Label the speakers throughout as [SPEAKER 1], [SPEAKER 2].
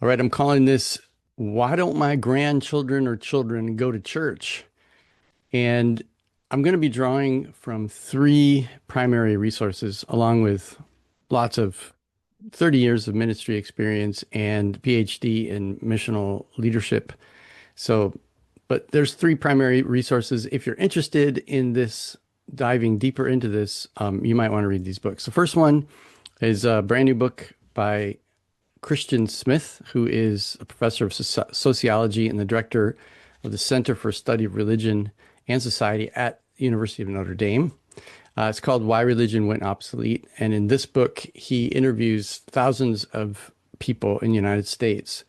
[SPEAKER 1] All right, I'm calling this Why Don't My Grandchildren or Children Go to Church? And I'm going to be drawing from three primary resources, along with lots of 30 years of ministry experience and PhD in missional leadership. So, but there's three primary resources. If you're interested in this, diving deeper into this, you might want to read these books. The first one is a brand new book by Christian Smith, who is a professor of sociology and the director of the Center for Study of Religion and Society at the University of Notre Dame. It's called Why Religion Went Obsolete. And in this book, he interviews thousands of people in the United States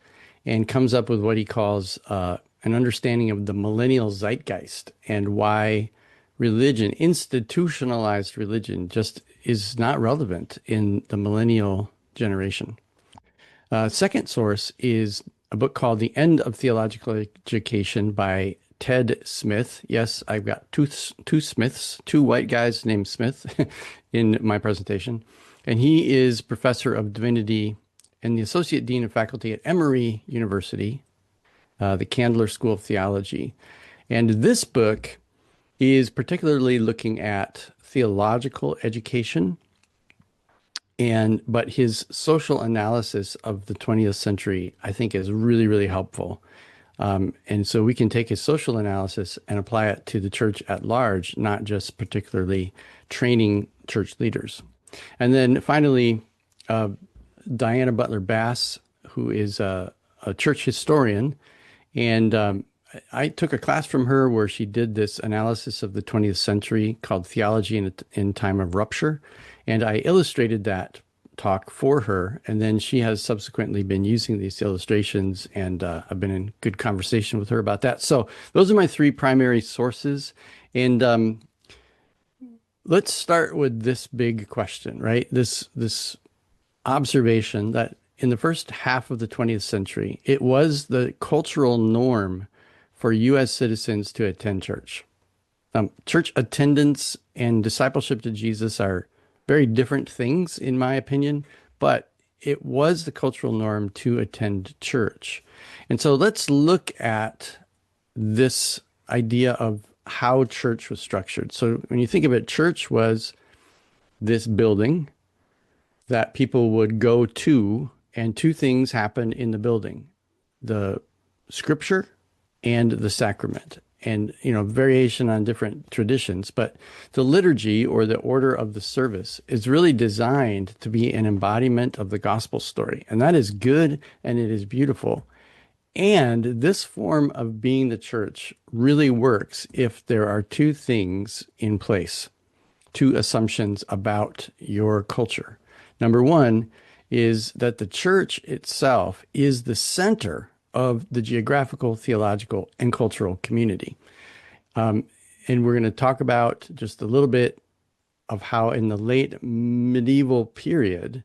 [SPEAKER 1] and comes up with what he calls an understanding of the millennial zeitgeist and why religion, institutionalized religion, just is not relevant in the millennial generation. Second source is a book called The End of Theological Education by Ted Smith. Yes, I've got two Smiths, two white guys named Smith in my presentation. And he is professor of divinity and the associate dean of faculty at Emory University, the Candler School of Theology. And this book is particularly looking at theological education but his social analysis of the 20th century, I think, is really, really helpful. And so we can take his social analysis and apply it to the church at large, not just particularly training church leaders. And then finally, Diana Butler Bass, who is a church historian. And I took a class from her where she did this analysis of the 20th century called Theology in Time of Rupture. And I illustrated that talk for her. And then she has subsequently been using these illustrations, and I've been in good conversation with her about that. So those are my three primary sources. And let's start with this big question, right? This observation that in the first half of the 20th century, it was the cultural norm for U.S. citizens to attend church. Church attendance and discipleship to Jesus are very different things, in my opinion, but it was the cultural norm to attend church. And so let's look at this idea of how church was structured. So when you think of it, church was this building that people would go to, and two things happen in the building: the scripture and the sacrament, and variation on different traditions. But the liturgy, or the order of the service, is really designed to be an embodiment of the gospel story, and that is good and it is beautiful. And this form of being the church really works if there are two things in place, two assumptions about your culture. Number one is that the church itself is the center of the geographical, theological, and cultural community. And we're going to talk about just a little bit of how in the late medieval period,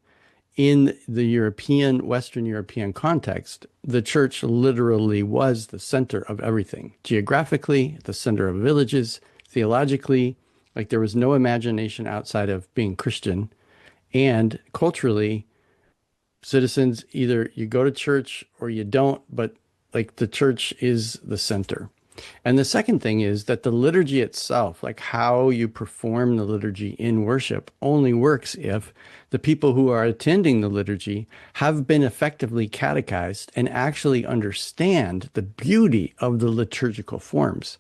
[SPEAKER 1] in the Western European context, the church literally was the center of everything. Geographically, the center of villages; theologically, like there was no imagination outside of being Christian; and culturally, citizens, either you go to church or you don't, but like the church is the center. And the second thing is that the liturgy itself, like how you perform the liturgy in worship, only works if the people who are attending the liturgy have been effectively catechized and actually understand the beauty of the liturgical forms.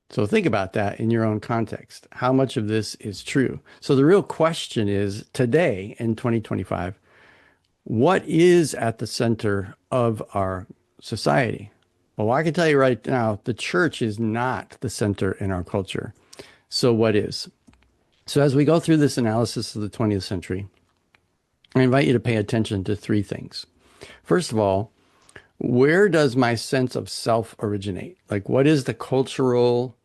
[SPEAKER 1] So think about that in your own context. How much of this is true? So the real question is, today in 2025, what is at the center of our society? Well, I can tell you right now, the church is not the center in our culture. So what is? So as we go through this analysis of the 20th century, I invite you to pay attention to three things. First of all, where does my sense of self originate? Like, what is the cultural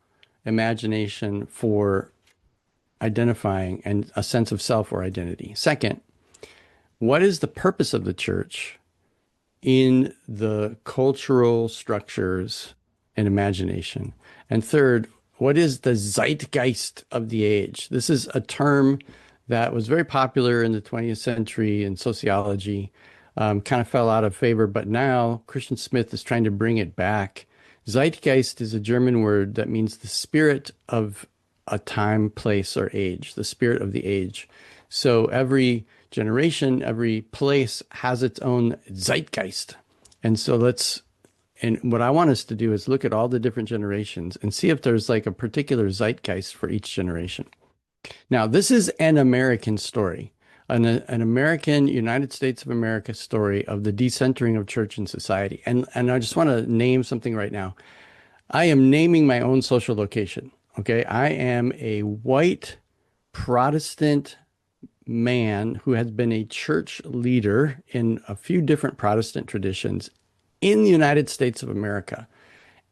[SPEAKER 1] imagination for identifying and a sense of self or identity? Second, what is the purpose of the church in the cultural structures and imagination? And third, what is the zeitgeist of the age? This is a term that was very popular in the 20th century in sociology. kind of fell out of favor, but now Christian Smith is trying to bring it back. Zeitgeist is a German word that means the spirit of a time, place, or age, the spirit of the age. So every generation, every place has its own zeitgeist. And so and what I want us to do is look at all the different generations and see if there's like a particular zeitgeist for each generation. Now, this is an American story, an American, United States of America story of the decentering of church and society. And I just want to name something right now. I am naming my own social location. Okay. I am a white Protestant man who has been a church leader in a few different Protestant traditions in the United States of America.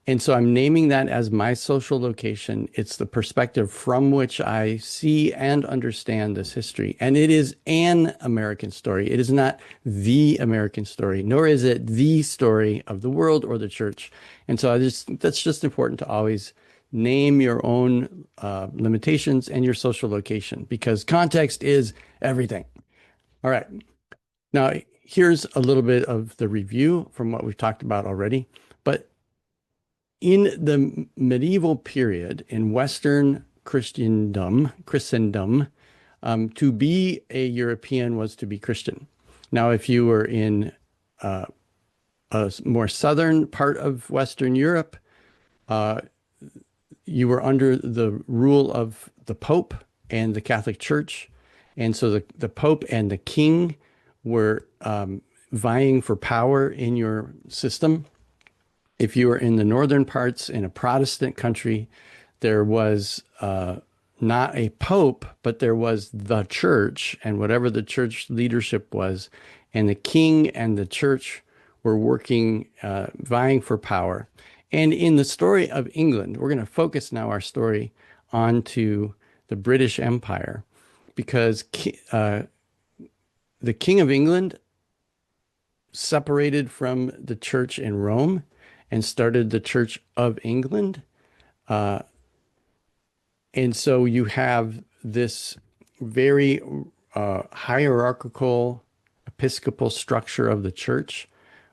[SPEAKER 1] And so I'm naming that as my social location. It's the perspective from which I see and understand this history. And it is an American story. It is not the American story, nor is it the story of the world or the church. And so that's just important to always name your own limitations and your social location, because context is everything. All right. Now, here's a little bit of the review from what we've talked about already. But in the medieval period in Western Christendom, to be a European was to be Christian. Now, if you were in a more southern part of Western Europe, you were under the rule of the Pope and the Catholic Church. And so the Pope and the King were vying for power in your system. If you were in the northern parts in a Protestant country, there was not a pope, but there was the church, and whatever the church leadership was, and the king and the church were working, vying for power. And in the story of England, we're going to focus now our story onto the British Empire, because the King of England separated from the church in Rome and started the Church of England. And so you have this very hierarchical episcopal structure of the church,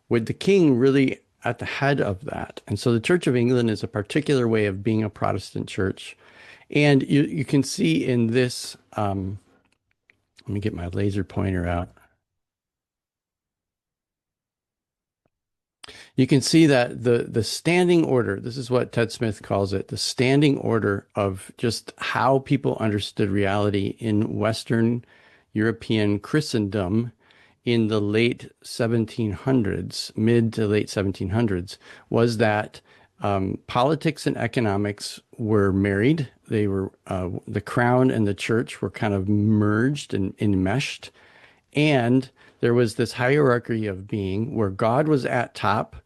[SPEAKER 1] with the king really at the head of that. And so the Church of England is a particular way of being a Protestant church. And you can see in this, let me get my laser pointer out. You can see that the standing order, this is what Ted Smith calls it, the standing order of just how people understood reality in Western European Christendom in the late 1700s, mid to late 1700s, was that politics and economics were married. They were, the crown and the church were kind of merged and enmeshed. And there was this hierarchy of being where God was at top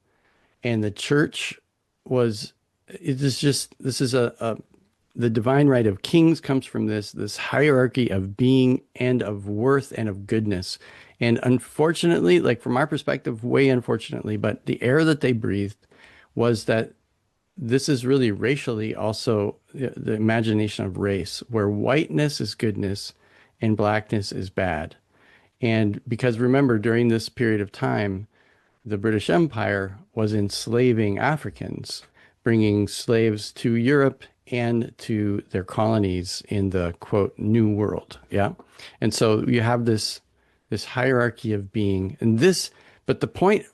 [SPEAKER 1] and the church was, this is the divine right of kings comes from this hierarchy of being and of worth and of goodness. And unfortunately, like from our perspective, way unfortunately, but the air that they breathed was that this is really racially also the imagination of race, where whiteness is goodness and blackness is bad. And because remember, during this period of time, the British Empire was enslaving Africans, bringing slaves to Europe and to their colonies in the quote New World. Yeah. And so you have this hierarchy of being, and but the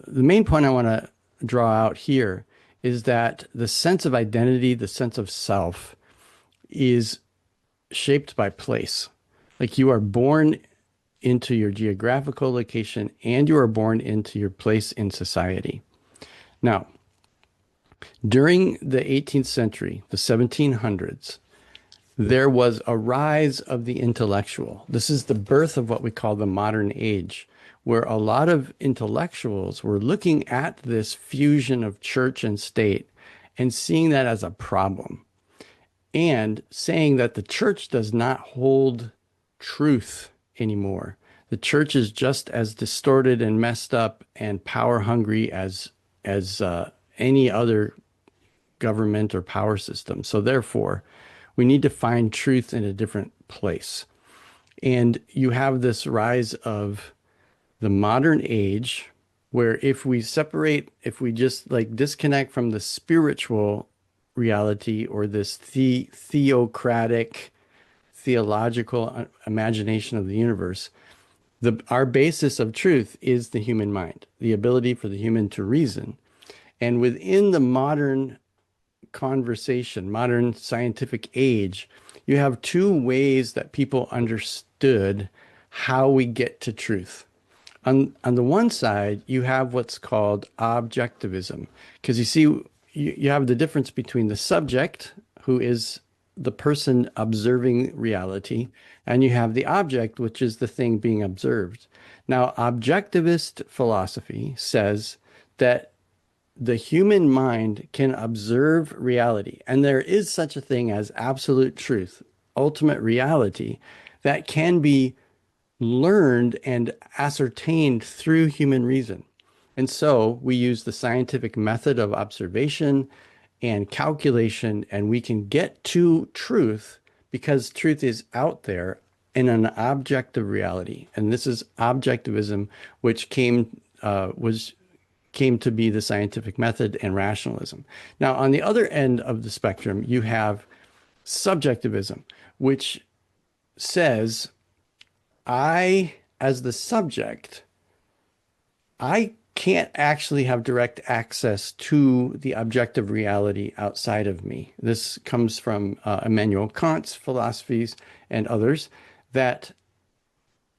[SPEAKER 1] main point I want to draw out here is that the sense of identity, the sense of self, is shaped by place. Like you are born into your geographical location and you are born into your place in society. Now, during the 18th century, the 1700s, there was a rise of the intellectual. This is the birth of what we call the modern age, where a lot of intellectuals were looking at this fusion of church and state and seeing that as a problem, and saying that the church does not hold truth anymore. The church is just as distorted and messed up and power hungry as any other government or power system. So therefore, we need to find truth in a different place. And you have this rise of the modern age, where if we just like disconnect from the spiritual reality or this theocratic, theological imagination of the universe, our basis of truth is the human mind, the ability for the human to reason. And within the modern conversation, modern scientific age, you have two ways that people understood how we get to truth. On the one side, you have what's called objectivism, because you see, you have the difference between the subject, who is the person observing reality, and you have the object, which is the thing being observed. Now, objectivist philosophy says that the human mind can observe reality, and there is such a thing as absolute truth, ultimate reality, that can be learned and ascertained through human reason. And so we use the scientific method of observation and calculation, and we can get to truth because truth is out there in an objective reality. And this is objectivism, which came to be the scientific method and rationalism. Now, on the other end of the spectrum, you have subjectivism, which says, I, as the subject, I can't actually have direct access to the objective reality outside of me. This comes from Immanuel Kant's philosophies and others, that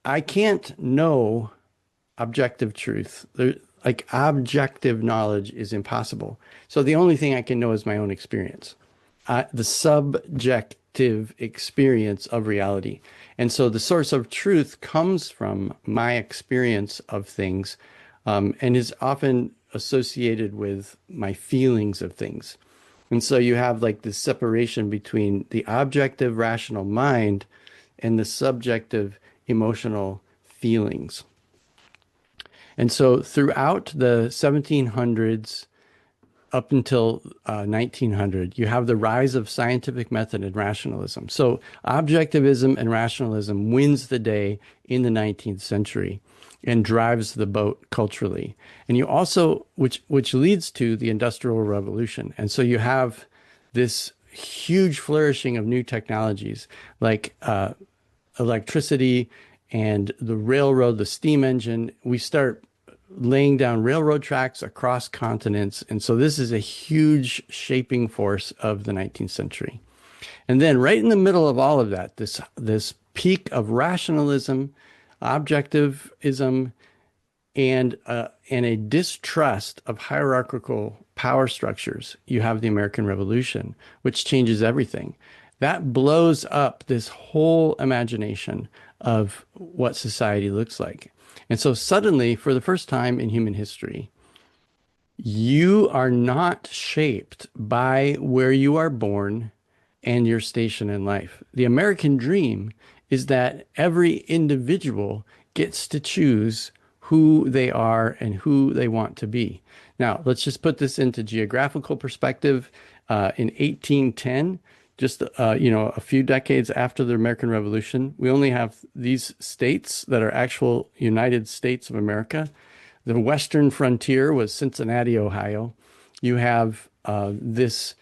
[SPEAKER 1] I can't know objective truth. Like objective knowledge is impossible. So the only thing I can know is my own experience, the subjective experience of reality. And so the source of truth comes from my experience of things, and is often associated with my feelings of things. And so you have like this separation between the objective rational mind and the subjective emotional feelings. And so throughout the 1700s up until 1900, you have the rise of scientific method and rationalism. So objectivism and rationalism wins the day in the 19th century and drives the boat culturally. And you also, which leads to the Industrial Revolution. And so you have this huge flourishing of new technologies like electricity and the railroad, the steam engine. We start laying down railroad tracks across continents. And so this is a huge shaping force of the 19th century. And then right in the middle of all of that, this peak of rationalism, objectivism, and a distrust of hierarchical power structures, you have the American Revolution, which changes everything. That blows up this whole imagination of what society looks like. And so suddenly, for the first time in human history, you are not shaped by where you are born and your station in life. The American dream is that every individual gets to choose who they are and who they want to be. Now, let's just put this into geographical perspective. In 1810, just a few decades after the American Revolution, we only have these states that are actual United States of America. The western frontier was Cincinnati, Ohio. You have this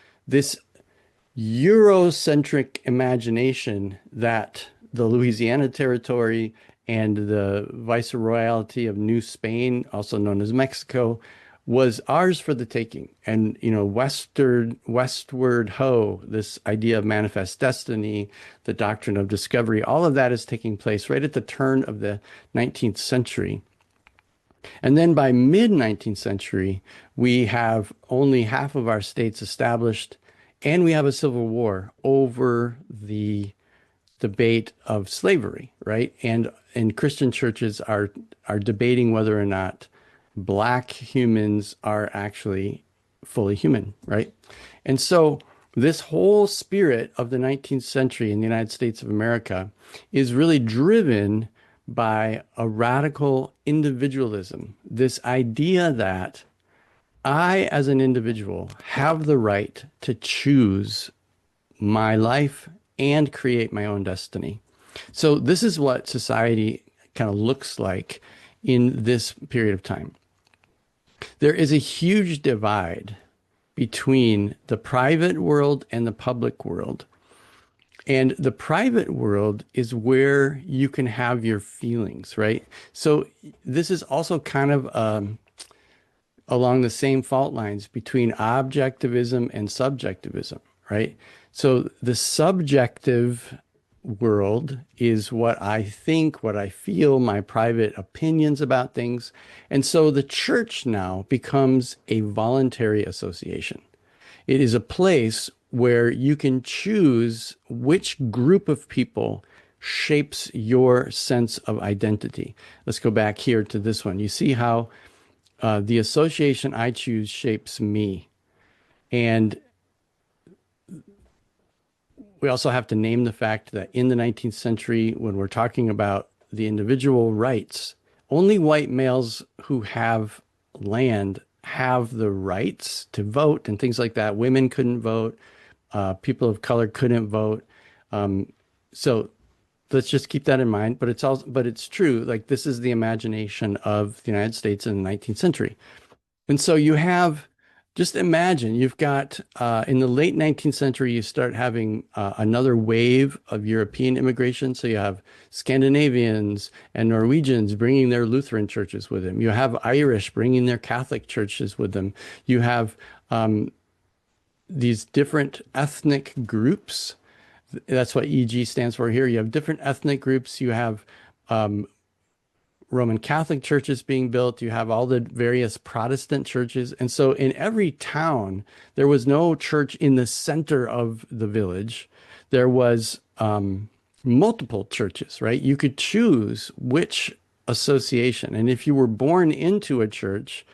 [SPEAKER 1] Eurocentric imagination that the Louisiana Territory and the Viceroyalty of New Spain, also known as Mexico, was ours for the taking. And, westward ho, this idea of manifest destiny, the doctrine of discovery, all of that is taking place right at the turn of the 19th century. And then by mid-19th century, we have only half of our states established, and we have a civil war over the debate of slavery, right? And Christian churches are debating whether or not Black humans are actually fully human, right? And so this whole spirit of the 19th century in the United States of America is really driven by a radical individualism, this idea that I, as an individual, have the right to choose my life and create my own destiny. So this is what society kind of looks like in this period of time. There is a huge divide between the private world and the public world. And the private world is where you can have your feelings, right? So this is also kind of along the same fault lines between objectivism and subjectivism, right? So the subjective world is what I think, what I feel, my private opinions about things. And so the church now becomes a voluntary association. It is a place where you can choose which group of people shapes your sense of identity. Let's go back here to this one. You see how the association I choose shapes me. And we also have to name the fact that in the 19th century, when we're talking about the individual rights, only white males who have land have the rights to vote and things like that. Women couldn't vote. People of color couldn't vote. So let's just keep that in mind. But it's true. Like, this is the imagination of the United States in the 19th century. And so you have, just imagine, you've got, in the late 19th century, you start having another wave of European immigration. So you have Scandinavians and Norwegians bringing their Lutheran churches with them. You have Irish bringing their Catholic churches with them. You have these different ethnic groups. That's what EG stands for here. You have different ethnic groups. You have Roman Catholic churches being built. You have all the various Protestant churches. And so in every town, there was no church in the center of the village. There was multiple churches, right? You could choose which association. And if you were born into a church,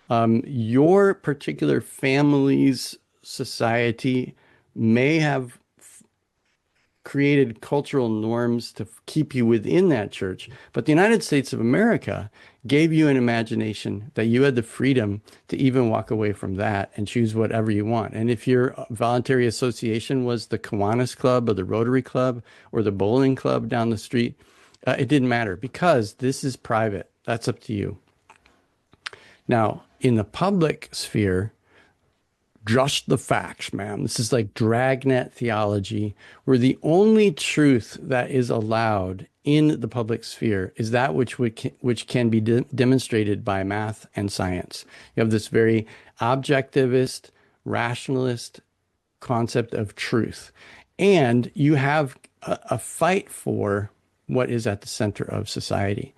[SPEAKER 1] your particular family's society may have created cultural norms to keep you within that church. But the United States of America gave you an imagination that you had the freedom to even walk away from that and choose whatever you want. And if your voluntary association was the Kiwanis Club or the Rotary Club or the bowling club down the street, it didn't matter, because this is private. That's up to you. Now, in the public sphere, just the facts, man. This is like dragnet theology, where the only truth that is allowed in the public sphere is that which can be demonstrated by math and science. You have this very objectivist, rationalist concept of truth. And you have a fight for what is at the center of society.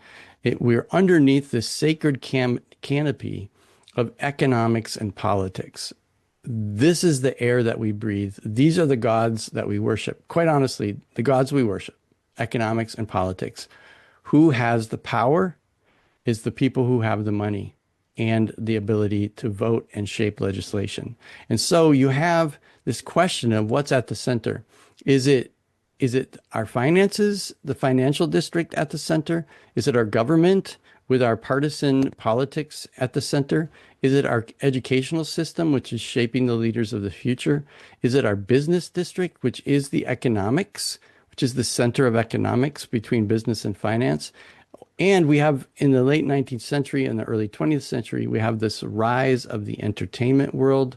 [SPEAKER 1] We're underneath this sacred canopy of economics and politics. This is the air that we breathe. These are the gods that we worship. Quite honestly, the gods we worship, economics and politics. Who has the power is the people who have the money and the ability to vote and shape legislation. And so you have this question of what's at the center. Is it our finances, the financial district at the center? Is it our government with our partisan politics at the center? Is it our educational system, which is shaping the leaders of the future? Is it our business district, which is the economics, which is the center of economics between business and finance? And we have, in the late 19th century and the early 20th century, we have this rise of the entertainment world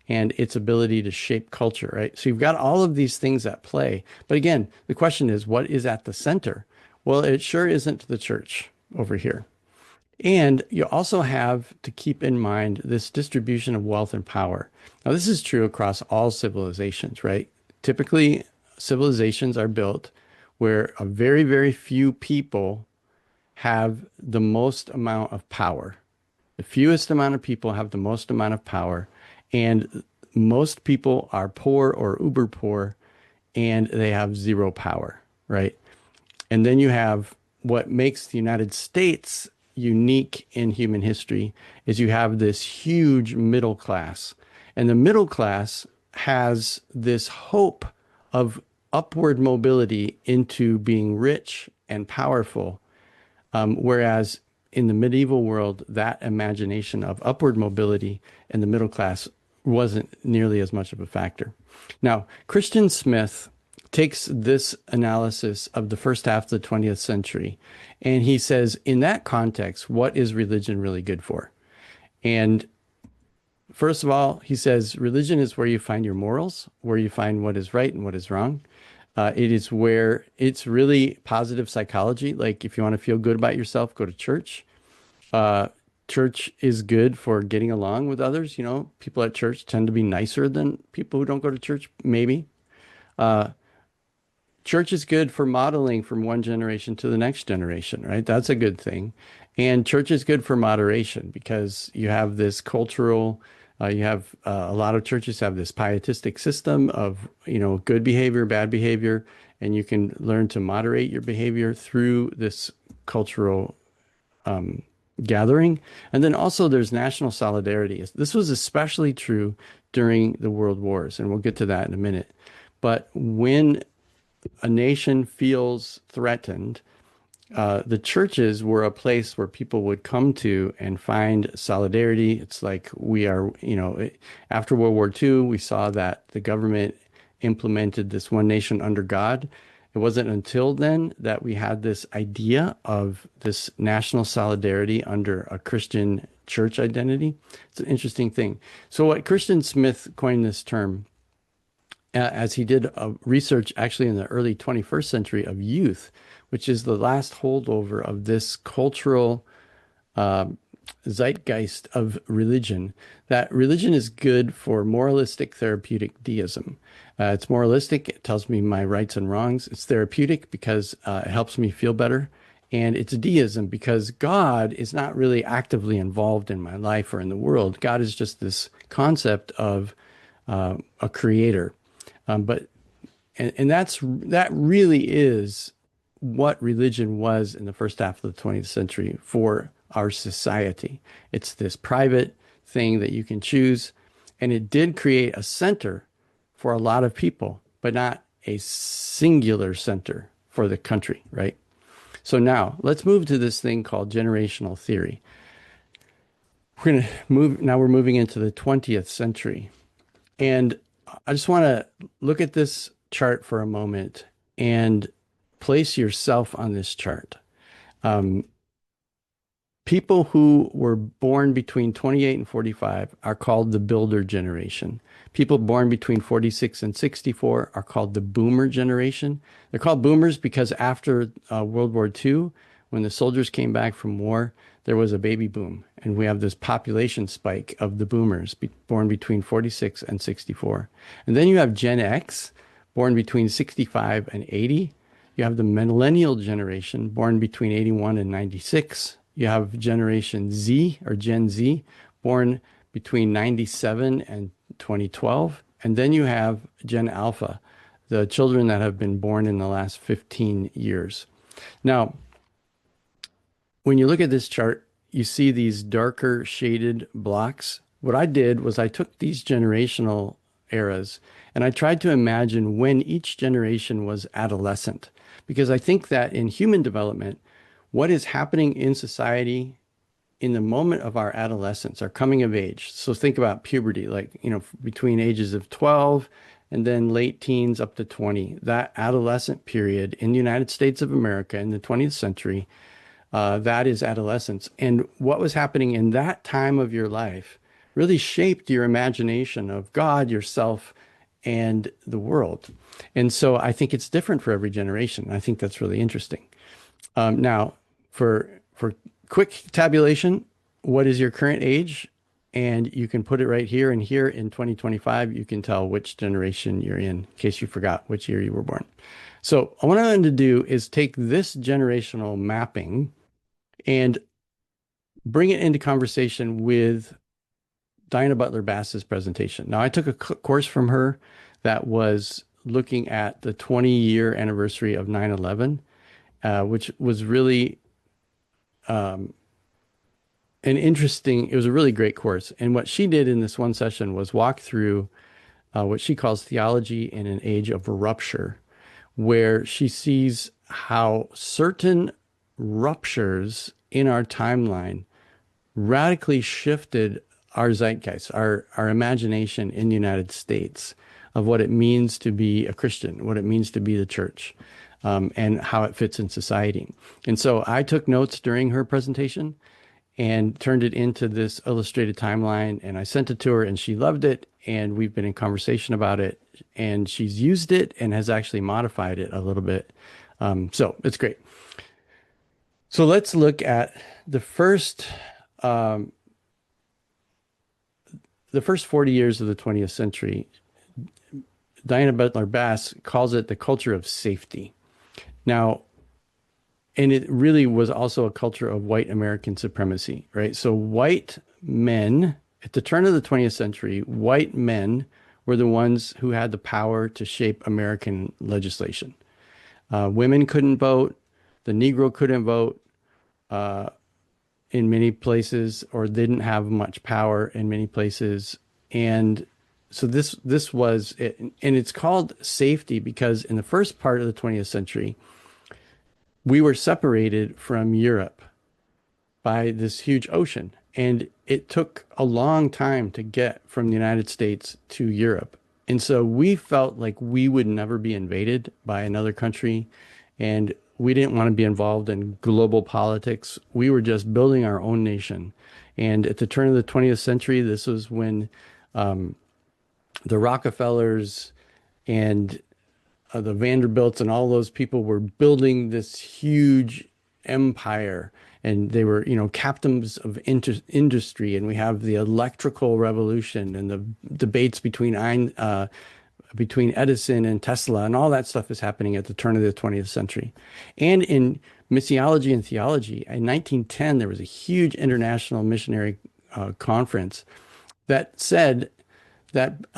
[SPEAKER 1] and its ability to shape culture, right? So you've got all of these things at play. But again, the question is, what is at the center? Well, it sure isn't the church over here. And you also have to keep in mind this distribution of wealth and power. Now, this is true across all civilizations, right? Typically, civilizations are built where a very, very few people have the most amount of power. The fewest amount of people have the most amount of power. And most people are poor or uber poor, and they have zero power, right? And then you have what makes the United States unique in human history is you have this huge middle class. And the middle class has this hope of upward mobility into being rich and powerful. Whereas in the medieval world, that imagination of upward mobility in the middle class wasn't nearly as much of a factor. Now, Christian Smith takes this analysis of the first half of the 20th century, and he says, in that context, what is religion really good for? And first of all, he says, religion is where you find your morals, where you find what is right and what is wrong. It is where it's really positive psychology. Like if you want to feel good about yourself, go to church. Uh, Church is good for getting along with others. You know, people at church tend to be nicer than people who don't go to church, maybe. Uh, Church is good for modeling from one generation to the next generation, right? That's a good thing. And church is good for moderation because you have this cultural, you have a lot of churches have this pietistic system of, you know, good behavior, bad behavior, and you can learn to moderate your behavior through this cultural gathering. And then also there's national solidarity. This was especially true during the world wars, and we'll get to that in a minute. But when a nation feels threatened, the churches were a place where people would come to and find solidarity. It's like we are, you know, after World War II, we saw that the government implemented this one nation under God. It wasn't until then that we had this idea of this national solidarity under a Christian church identity. It's an interesting thing. So what Christian Smith coined this term as he did research actually in the early 21st century of youth, which is the last holdover of this cultural uh, zeitgeist of religion, that religion is good for moralistic therapeutic deism. It's moralistic. It tells me my rights and wrongs. It's therapeutic because it helps me feel better. And it's deism because God is not really actively involved in my life or in the world. God is just this concept of a creator. But that really is what religion was in the first half of the 20th century for our society. It's this private thing that you can choose, and it did create a center for a lot of people, but not a singular center for the country, right? So now let's move to this thing called generational theory. We're moving into the 20th century. And I just want to look at this chart for a moment and place yourself on this chart. Um, People who were born between 28 and 45 are called the builder generation. People born between 46 and 64 are called the boomer generation. They're called boomers because after World War II, when the soldiers came back from war, there was a baby boom. And we have this population spike of the boomers born between 46 and 64. And then you have Gen X, born between 65 and 80. You have the millennial generation, born between 81 and 96. You have Generation Z or Gen Z, born between 97 and 2012. And then you have Gen Alpha, the children that have been born in the last 15 years. Now, when you look at this chart, you see these darker shaded blocks. What I did was I took these generational eras and I tried to imagine when each generation was adolescent, because I think that in human development, what is happening in society in the moment of our adolescence, our coming of age. So think about puberty, like, you know, between ages of 12 and then late teens up to 20, that adolescent period in the United States of America in the 20th century, that is adolescence. And what was happening in that time of your life really shaped your imagination of God, yourself, and the world. And so I think it's different for every generation. I think that's really interesting. Now, for quick tabulation, what is your current age? And you can put it right here, and here in 2025, you can tell which generation you're in case you forgot which year you were born. So what I wanted to do is take this generational mapping and bring it into conversation with Diana Butler Bass's presentation. Now, I took a course from her that was looking at the 20-year anniversary of 9/11, which was really it was a really great course. And what she did in this one session was walk through what she calls theology in an age of rupture, where she sees how certain ruptures in our timeline radically shifted our zeitgeist, our imagination in the United States. of what it means to be a Christian, what it means to be the church, and how it fits in society. And so I took notes during her presentation and turned it into this illustrated timeline, and I sent it to her, and she loved it, and we've been in conversation about it, and she's used it and has actually modified it a little bit. So it's great. So let's look at the first um, the first 40 years of the 20th century. Diana Butler Bass calls it the culture of safety. Now, and it really was also a culture of white American supremacy, right? So white men at the turn of the 20th century, white men were the ones who had the power to shape American legislation. Women couldn't vote, the Negro couldn't vote in many places, or didn't have much power in many places. And so this was it. And it's called safety because in the first part of the 20th century, we were separated from Europe by this huge ocean. And it took a long time to get from the United States to Europe. And so we felt like we would never be invaded by another country. And we didn't want to be involved in global politics. We were just building our own nation. And at the turn of the 20th century, this was when the Rockefellers and the Vanderbilts and all those people were building this huge empire, and they were, captains of industry. And we have the electrical revolution and the debates between Edison and Tesla, and all that stuff is happening at the turn of the 20th century. And in missiology and theology, in 1910, there was a huge international missionary conference that said that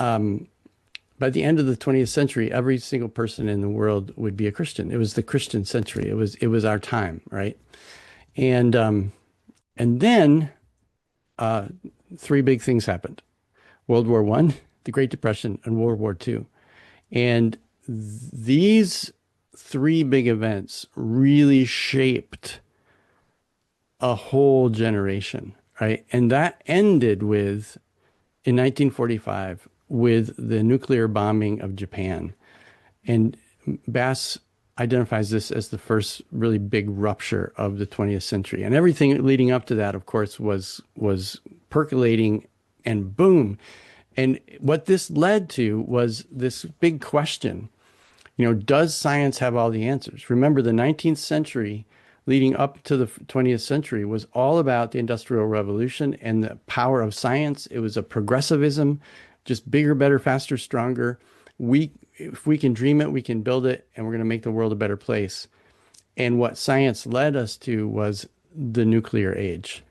[SPEAKER 1] by the end of the 20th century, every single person in the world would be a Christian. It was the Christian century. It was our time, right? And then three big things happened: World War I, the Great Depression, and World War II. And these three big events really shaped a whole generation, right? And that ended with, in 1945, with the nuclear bombing of Japan. And Bass identifies this as the first really big rupture of the 20th century. And everything leading up to that, of course, was percolating, and boom. And what this led to was this big question, does science have all the answers? Remember, the 19th century leading up to the 20th century was all about the Industrial Revolution and the power of science. It was a progressivism, just bigger, better, faster, stronger. If we can dream it, we can build it, and we're going to make the world a better place. And what science led us to was the nuclear age.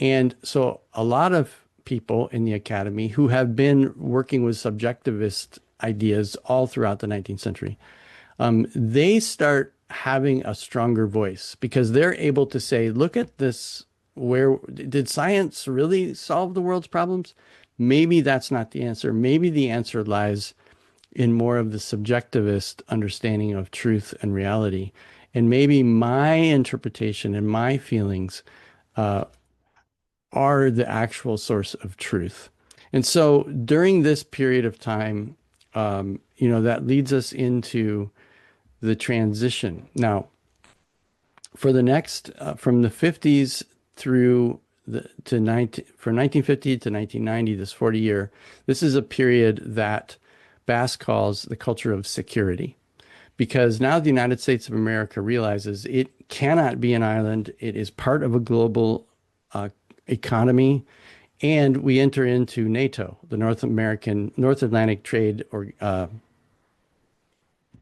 [SPEAKER 1] And so a lot of people in the academy who have been working with subjectivist ideas all throughout the 19th century, they start having a stronger voice because they're able to say, look at this, where did science really solve the world's problems? Maybe that's not the answer. Maybe the answer lies in more of the subjectivist understanding of truth and reality. And maybe my interpretation and my feelings are the actual source of truth. And so during this period of time, that leads us into the transition. Now, for the next, from the 50s through from 1950 to 1990, this 40-year, this is a period that Bass calls the culture of security. Because now the United States of America realizes it cannot be an island. It is part of a global economy, and we enter into NATO, the North Atlantic Trade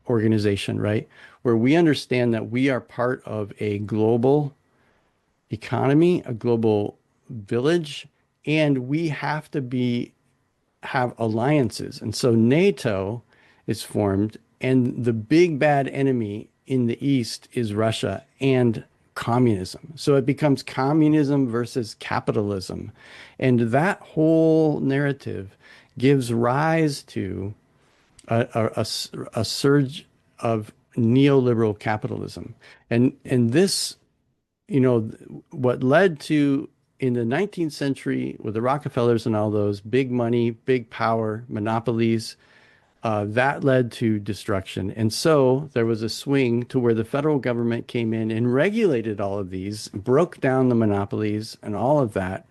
[SPEAKER 1] Organization, right? Where we understand that we are part of a global economy, a global village, and we have to have alliances. And so NATO is formed, and the big bad enemy in the East is Russia and communism. So it becomes communism versus capitalism. And that whole narrative gives rise to a surge of neoliberal capitalism. And this, what led to, in the 19th century, with the Rockefellers and all those, big money, big power, monopolies, that led to destruction. And so there was a swing to where the federal government came in and regulated all of these, broke down the monopolies and all of that.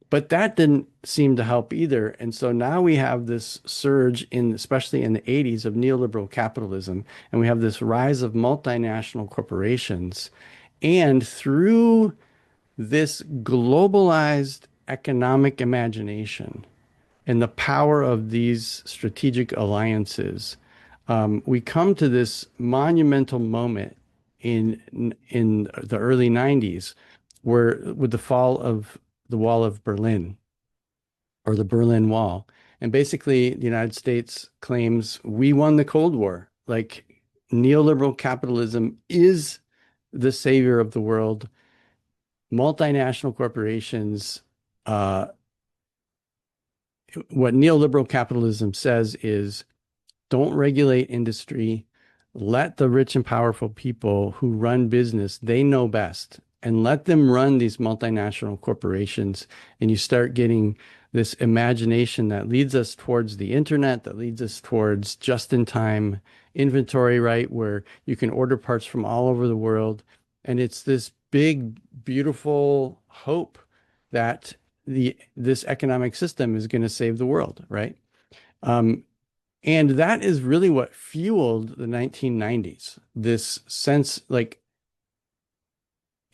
[SPEAKER 1] But that didn't seem to help either. And so now we have this surge in, especially in the 80s, of neoliberal capitalism. And we have this rise of multinational corporations. And through this globalized economic imagination and the power of these strategic alliances, we come to this monumental moment in the early 90s, where with the fall of the Wall of Berlin, or the Berlin Wall. And basically, the United States claims we won the Cold War. Like, neoliberal capitalism is the savior of the world. Multinational corporations, uh, what neoliberal capitalism says is, don't regulate industry. Let the rich and powerful people who run business, they know best, and let them run these multinational corporations. And you start getting this imagination that leads us towards the internet, that leads us towards just-in-time inventory, right? Where you can order parts from all over the world. And it's this big, beautiful hope that this economic system is going to save the world, right? Um, and that is really what fueled the 1990s. This sense, like,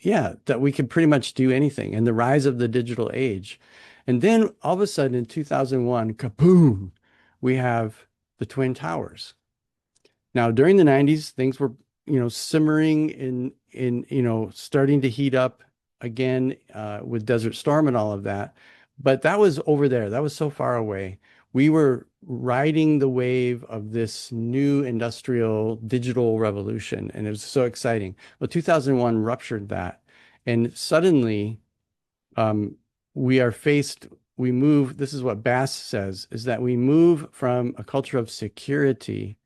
[SPEAKER 1] yeah, that we can pretty much do anything, and the rise of the digital age. And then all of a sudden in 2001, kaboom, we have the Twin Towers. Now, during the 90s, things were, simmering starting to heat up again, with Desert Storm and all of that. But that was over there. That was so far away. We were riding the wave of this new industrial digital revolution, and it was so exciting. Well, 2001 ruptured that. And suddenly, um, we are faced, we move, this is what Bass says, is that we move from a culture of security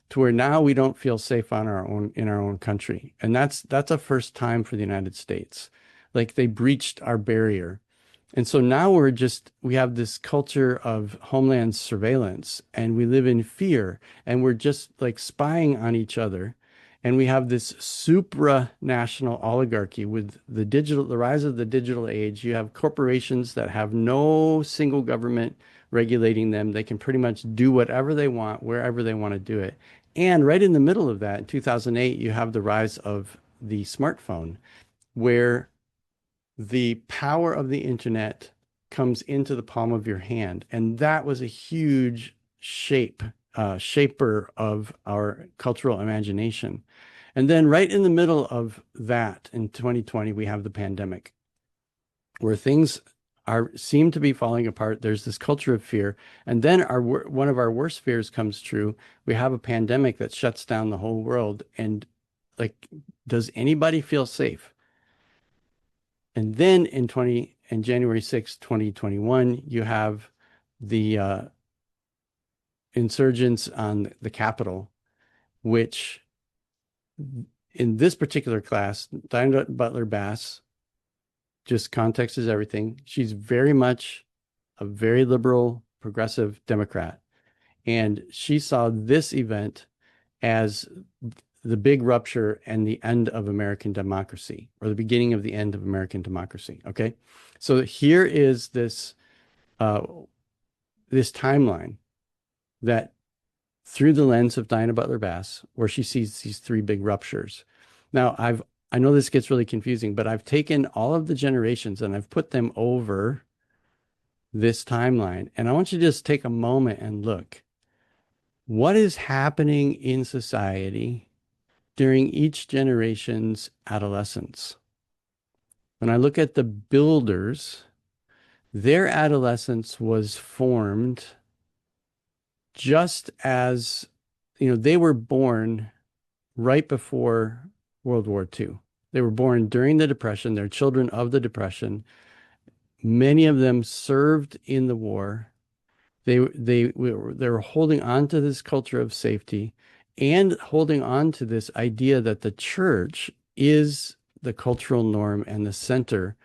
[SPEAKER 1] to where now we don't feel safe on our own, in our own country. And that's a first time for the United States. Like, they breached our barrier. And so now we have this culture of homeland surveillance, and we live in fear, and we're just like spying on each other. And we have this supranational oligarchy with the rise of the digital age. You have corporations that have no single government regulating them. They can pretty much do whatever they want, wherever they want to do it. And right in the middle of that, in 2008, you have the rise of the smartphone, where the power of the internet comes into the palm of your hand. And that was a huge shaper of our cultural imagination. And then right in the middle of that, in 2020, we have the pandemic, where things seem to be falling apart. There's this culture of fear. And then one of our worst fears comes true. We have a pandemic that shuts down the whole world. And, like, does anybody feel safe? And then in January 6th, 2021, you have the insurgents on the Capitol, which in this particular class, Diana Butler Bass, just context is everything. She's very much a very liberal, progressive Democrat. And she saw this event as the big rupture and the end of American democracy, or the beginning of the end of American democracy. Okay. So here is this this timeline that, through the lens of Diana Butler Bass, where she sees these three big ruptures. Now, I know this gets really confusing, but I've taken all of the generations and I've put them over this timeline. And I want you to just take a moment and look. What is happening in society during each generation's adolescence? When I look at the builders, their adolescence was formed just as, they were born right before World War II. They were born during the Depression. They're children of the Depression. Many of them served in the war. They were holding on to this culture of safety, and holding on to this idea that the church is the cultural norm and the center,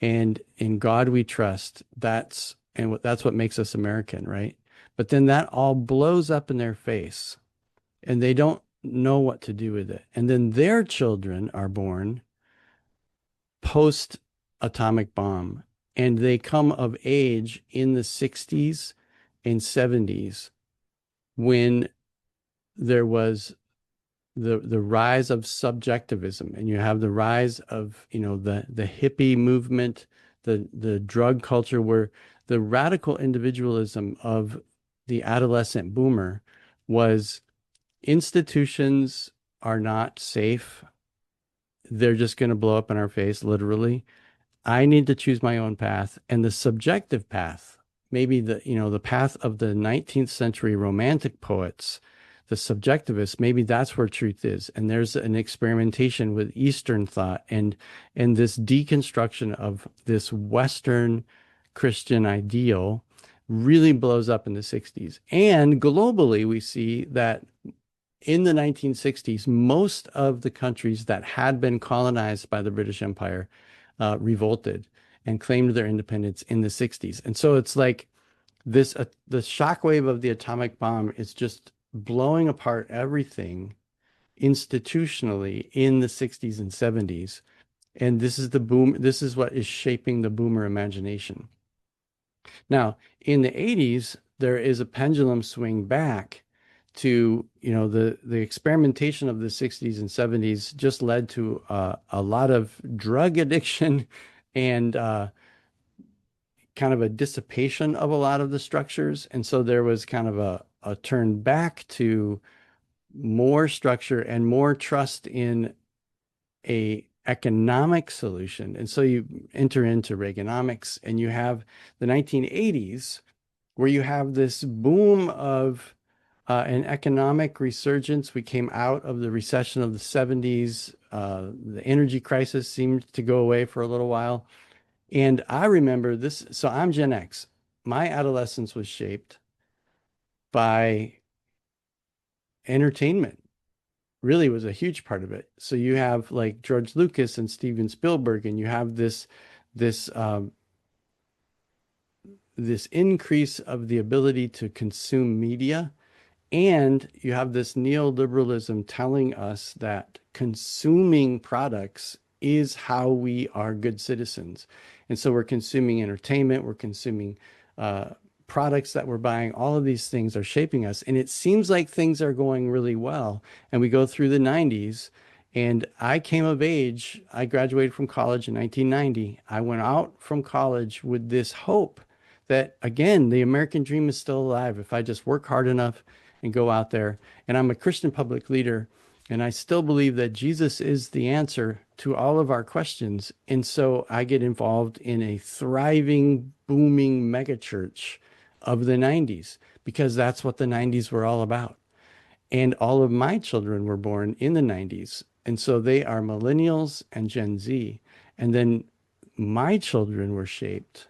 [SPEAKER 1] and in God we trust. That's what makes us American, right? But then that all blows up in their face and they don't know what to do with it. And then their children are born post atomic bomb and they come of age in the 60s and 70s when there was the rise of subjectivism, and you have the rise of, the hippie movement, the drug culture, where the radical individualism of the adolescent boomer was institutions are not safe. They're just going to blow up in our face, literally. I need to choose my own path. And the subjective path, maybe the path of the 19th century romantic poets, the subjectivists, maybe that's where truth is. And there's an experimentation with Eastern thought and this deconstruction of this Western Christian ideal really blows up in the 60s. And globally, we see that in the 1960s, most of the countries that had been colonized by the British Empire revolted and claimed their independence in the 60s. And so it's like the shockwave of the atomic bomb is just blowing apart everything institutionally in the 60s and 70s. And this is the boom. This is what is shaping the boomer imagination. Now, in the 80s, there is a pendulum swing back to, the experimentation of the 60s and 70s just led to a lot of drug addiction and kind of a dissipation of a lot of the structures. And so there was kind of a turn back to more structure and more trust in a economic solution. And so you enter into Reaganomics and you have the 1980s where you have this boom of an economic resurgence. We came out of the recession of the 70s. The energy crisis seemed to go away for a little while. And I remember this. So I'm Gen X. My adolescence was shaped by entertainment, really was a huge part of it. So you have like George Lucas and Steven Spielberg, and you have this this increase of the ability to consume media. And you have this neoliberalism telling us that consuming products is how we are good citizens. And so we're consuming entertainment, we're consuming products that we're buying. All of these things are shaping us. And it seems like things are going really well. And we go through the 90s. And I came of age. I graduated from college in 1990. I went out from college with this hope that, again, the American dream is still alive if I just work hard enough and go out there. And I'm a Christian public leader, and I still believe that Jesus is the answer to all of our questions. And so I get involved in a thriving, booming megachurch of the 90s because that's what the 90s were all about. And all of my children were born in the 90s. And so they are millennials and Gen Z. And then my children were shaped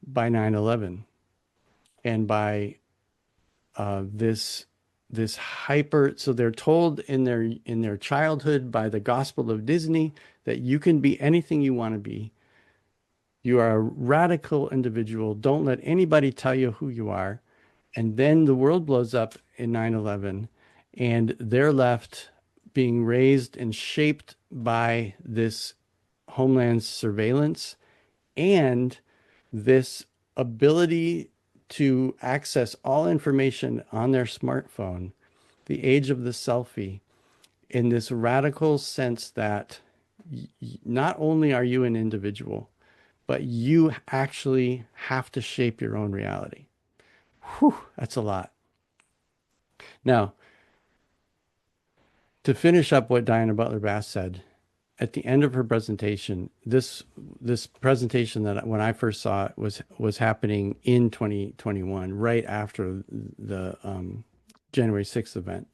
[SPEAKER 1] by 9/11 and by this hyper. So they're told in their childhood by the gospel of Disney that you can be anything you want to be. You are a radical individual. Don't let anybody tell you who you are. And then the world blows up in 9/11, and they're left being raised and shaped by this homeland surveillance and this ability to access all information on their smartphone, the age of the selfie, in this radical sense that not only are you an individual, but you actually have to shape your own reality. Whew, that's a lot. Now, to finish up what Diana Butler Bass said, at the end of her presentation, this presentation that when I first saw it was happening in 2021, right after the January 6th event.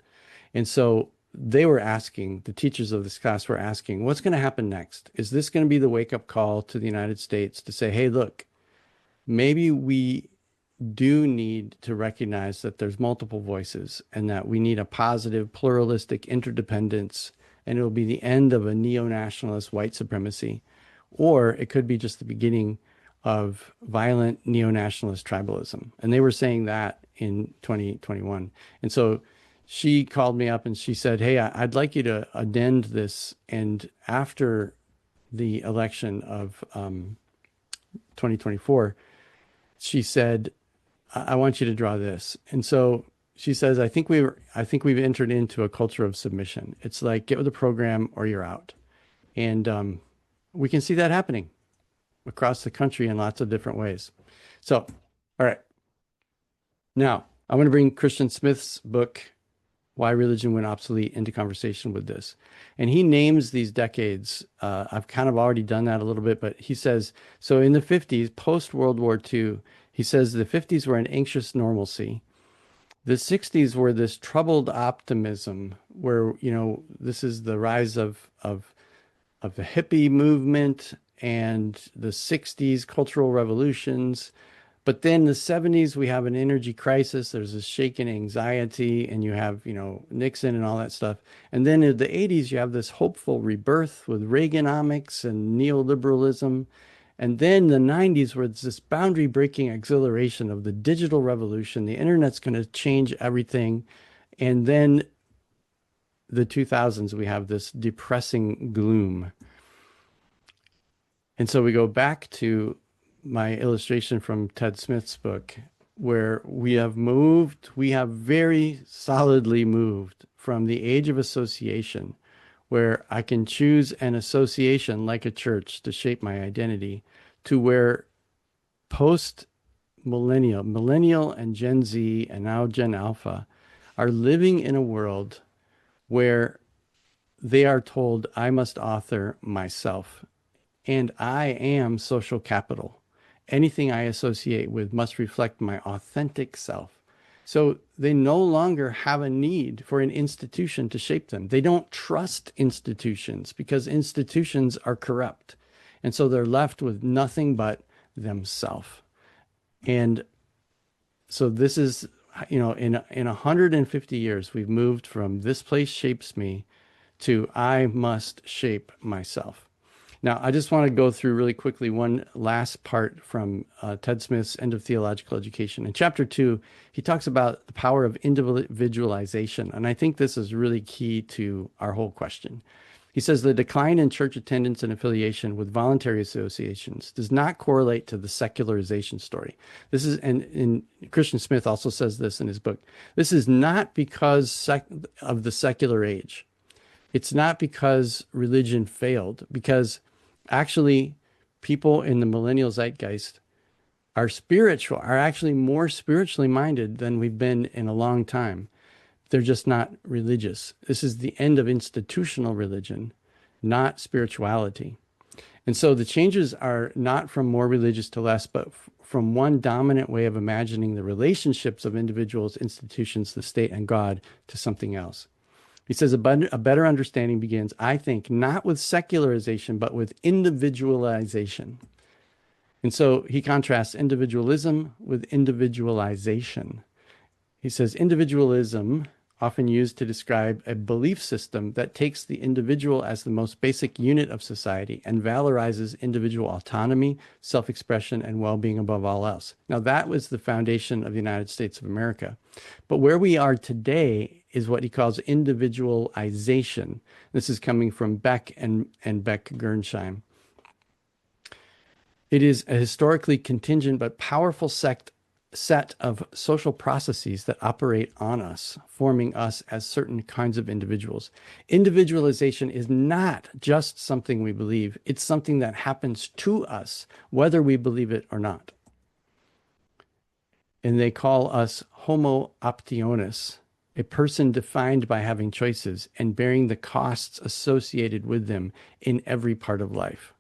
[SPEAKER 1] And so they were asking, the teachers of this class were asking, what's going to happen next? Is this going to be the wake-up call to the United States to say, hey, look, maybe we do need to recognize that there's multiple voices and that we need a positive, pluralistic interdependence, and it'll be the end of a neo-nationalist white supremacy. Or it could be just the beginning of violent neo-nationalist tribalism. And they were saying that in 2021. And so she called me up and she said, "Hey, I'd like you to addend this. And after the election of 2024, she said, I want you to draw this." And so she says, I think we've entered into a culture of submission. It's like, get with the program or you're out. And we can see that happening across the country in lots of different ways. So, all right. Now, I want to bring Christian Smith's book, Why Religion Went Obsolete, into conversation with this. And he names these decades. I've kind of already done that a little bit, but he says, so in the 50s, post World War II, he says the 50s were an anxious normalcy. The 60s were this troubled optimism where, this is the rise of the hippie movement and the 60s cultural revolutions. But then the 70s, we have an energy crisis. There's this shaken anxiety, and you have, Nixon and all that stuff. And then in the 80s, you have this hopeful rebirth with Reaganomics and neoliberalism. And then the 90s, where it's this boundary breaking exhilaration of the digital revolution. The internet's going to change everything. And then the 2000s, we have this depressing gloom. And so we go back to my illustration from Ted Smith's book, where we have very solidly moved from the age of association, where I can choose an association like a church to shape my identity, to where millennial and Gen Z and now Gen Alpha are living in a world where they are told, I must author myself, and I am social capital. Anything I associate with must reflect my authentic self. So they no longer have a need for an institution to shape them. They don't trust institutions because institutions are corrupt. And so they're left with nothing but themselves. And so this is, in 150 years, we've moved from this place shapes me to I must shape myself. Now, I just want to go through really quickly one last part from Ted Smith's End of Theological Education. In chapter 2, he talks about the power of individualization. And I think this is really key to our whole question. He says the decline in church attendance and affiliation with voluntary associations does not correlate to the secularization story. This is, and Christian Smith also says this in his book, this is not because of the secular age. It's not because religion failed, because actually people in the millennial zeitgeist are actually more spiritually minded than we've been in a long time. They're just not religious. This is the end of institutional religion, not spirituality. And so the changes are not from more religious to less, but from one dominant way of imagining the relationships of individuals, institutions, the state, and God to something else. He says a better understanding begins, I think, not with secularization, but with individualization. And so he contrasts individualism with individualization. He says individualism, often used to describe a belief system that takes the individual as the most basic unit of society and valorizes individual autonomy, self-expression, and well-being above all else. Now, that was the foundation of the United States of America. But where we are today is what he calls individualization. This is coming from Beck and Beck-Gernsheim. It is a historically contingent but powerful set of social processes that operate on us, forming us as certain kinds of individuals. Individualization is not just something we believe, it's something that happens to us, whether we believe it or not. And they call us homo optionis, a person defined by having choices and bearing the costs associated with them in every part of life.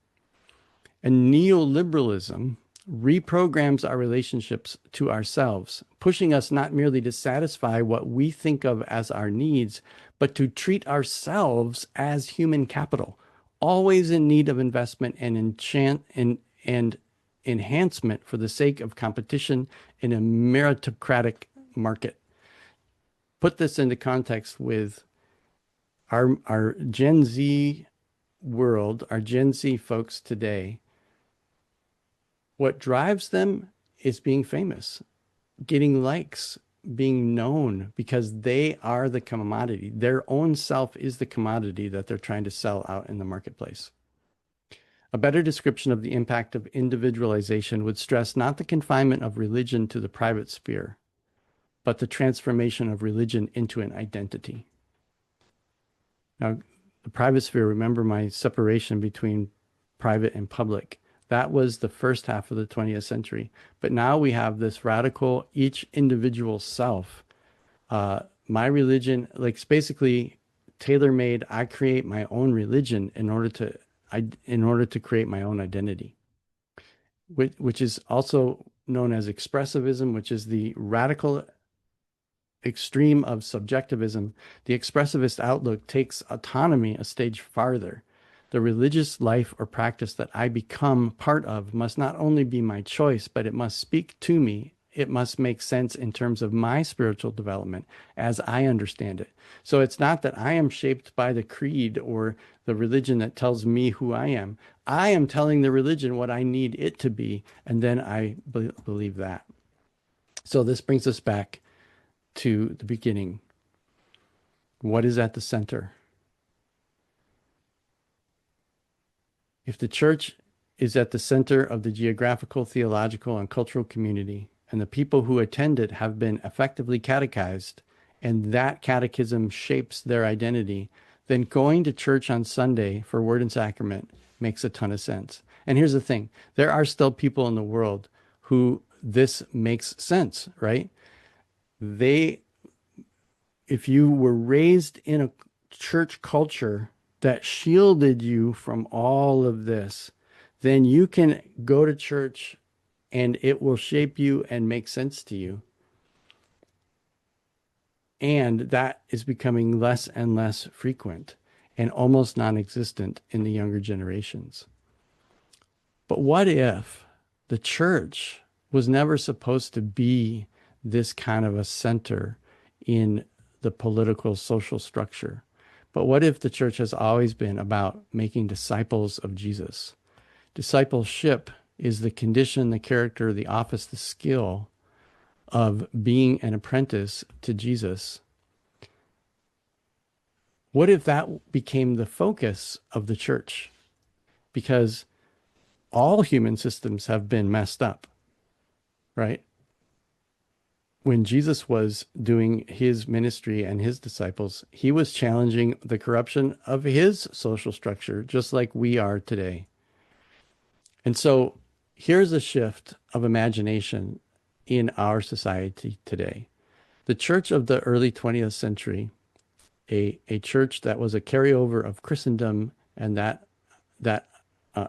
[SPEAKER 1] And neoliberalism reprograms our relationships to ourselves, pushing us not merely to satisfy what we think of as our needs, but to treat ourselves as human capital, always in need of investment and enhancement for the sake of competition in a meritocratic market. Put this into context with our Gen Z world, our Gen Z folks today. What drives them is being famous, getting likes, being known, because they are the commodity. Their own self is the commodity that they're trying to sell out in the marketplace. A better description of the impact of individualization would stress not the confinement of religion to the private sphere, but the transformation of religion into an identity. Now, the private sphere, remember my separation between private and public. That was the first half of the 20th century. But now we have this radical, each individual self. My religion, like it's basically tailor-made. I create my own religion in order to create my own identity, which is also known as expressivism, which is the radical extreme of subjectivism. The expressivist outlook takes autonomy a stage farther. The religious life or practice that I become part of must not only be my choice, but it must speak to me. It must make sense in terms of my spiritual development as I understand it. So it's not that I am shaped by the creed or the religion that tells me who I am. I am telling the religion what I need it to be, and then I believe that. So this brings us back to the beginning. What is at the center? If the church is at the center of the geographical, theological, and cultural community, and the people who attend it have been effectively catechized, and that catechism shapes their identity, then going to church on Sunday for word and sacrament makes a ton of sense. And here's the thing. There are still people in the world who this makes sense, right? If you were raised in a church culture that shielded you from all of this, then you can go to church and it will shape you and make sense to you. And that is becoming less and less frequent and almost non-existent in the younger generations. But what if the church was never supposed to be this kind of a center in the political social structure? But what if the church has always been about making disciples of Jesus? Discipleship is the condition, the character, the office, the skill of being an apprentice to Jesus. What if that became the focus of the church? Because all human systems have been messed up, right? When Jesus was doing his ministry and his disciples, he was challenging the corruption of his social structure, just like we are today. And so here's a shift of imagination in our society today. The church of the early 20th century, a church that was a carryover of Christendom and that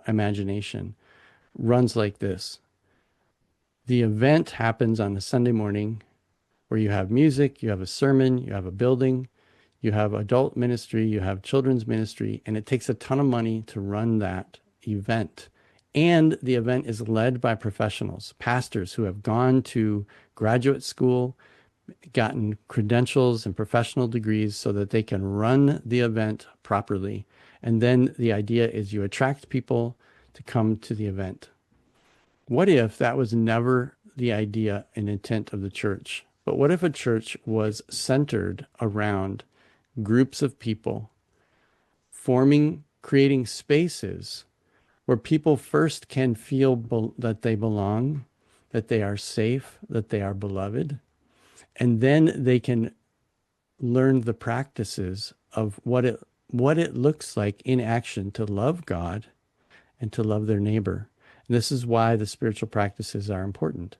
[SPEAKER 1] imagination, runs like this. The event happens on a Sunday morning where you have music, you have a sermon, you have a building, you have adult ministry, you have children's ministry, and it takes a ton of money to run that event. And the event is led by professionals, pastors who have gone to graduate school, gotten credentials and professional degrees so that they can run the event properly. And then the idea is you attract people to come to the event. What if that was never the idea and intent of the church? But what if a church was centered around groups of people creating spaces where people first can feel that they belong, that they are safe, that they are beloved, and then they can learn the practices of what it looks like in action to love God and to love their neighbor. And this is why the spiritual practices are important,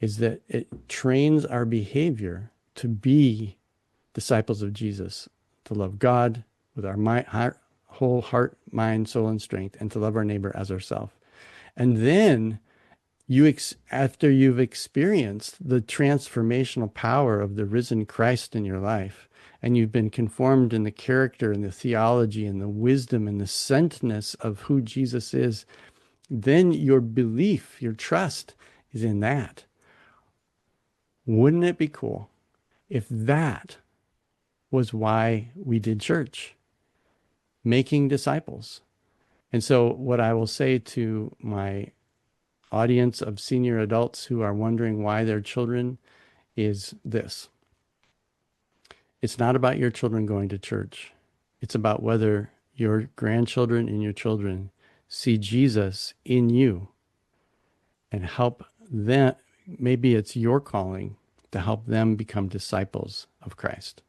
[SPEAKER 1] is that it trains our behavior to be disciples of Jesus, to love God with our whole heart, mind, soul, and strength, and to love our neighbor as ourselves. And then after you've experienced the transformational power of the risen Christ in your life, and you've been conformed in the character and the theology and the wisdom and the sentness of who Jesus is, then your belief, your trust is in that. Wouldn't it be cool if that was why we did church? Making disciples. And so what I will say to my audience of senior adults who are wondering why their children is this. It's not about your children going to church. It's about whether your grandchildren and your children see Jesus in you and help them. Maybe it's your calling to help them become disciples of Christ.